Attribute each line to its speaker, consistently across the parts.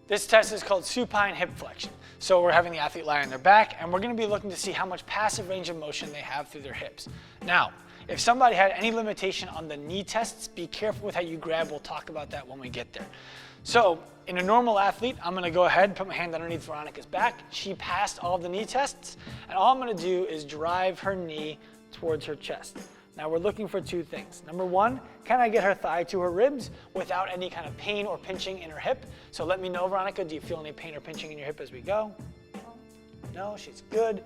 Speaker 1: This test is called supine hip flexion. So we're having the athlete lie on their back, and we're going to be looking to see how much passive range of motion they have through their hips. Now, if somebody had any limitation on the knee tests, be careful with how you grab. We'll talk about that when we get there. So in a normal athlete, I'm going to go ahead and put my hand underneath Veronica's back. She passed all the knee tests, and all I'm going to do is drive her knee towards her chest. Now we're looking for two things. Number one, can I get her thigh to her ribs without any kind of pain or pinching in her hip? So let me know, Veronica, do you feel any pain or pinching in your hip as we go? No, she's good.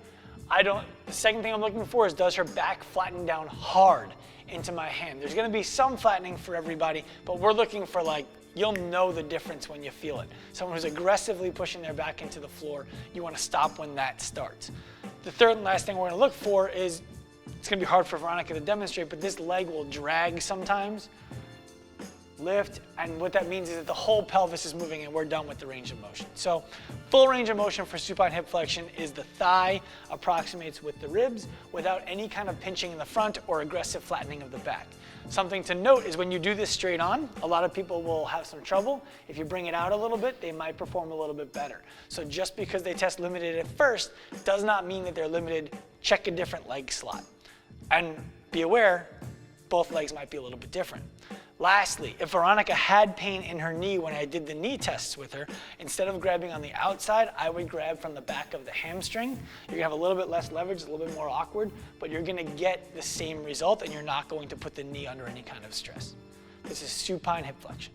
Speaker 1: The second thing I'm looking for is, does her back flatten down hard into my hand? There's gonna be some flattening for everybody, but we're looking for, like, you'll know the difference when you feel it. Someone who's aggressively pushing their back into the floor, you wanna stop when that starts. The third and last thing we're gonna look for is, it's gonna be hard for Veronica to demonstrate, but this leg will drag sometimes. Lift, and what that means is that the whole pelvis is moving and we're done with the range of motion. So full range of motion for supine hip flexion is the thigh approximates with the ribs without any kind of pinching in the front or aggressive flattening of the back. Something to note is when you do this straight on, a lot of people will have some trouble. If you bring it out a little bit, they might perform a little bit better. So just because they test limited at first does not mean that they're limited. Check a different leg slot. And be aware, both legs might be a little bit different. Lastly, if Veronica had pain in her knee when I did the knee tests with her, instead of grabbing on the outside, I would grab from the back of the hamstring. You're gonna have a little bit less leverage, it's a little bit more awkward, but you're gonna get the same result and you're not going to put the knee under any kind of stress. This is supine hip flexion.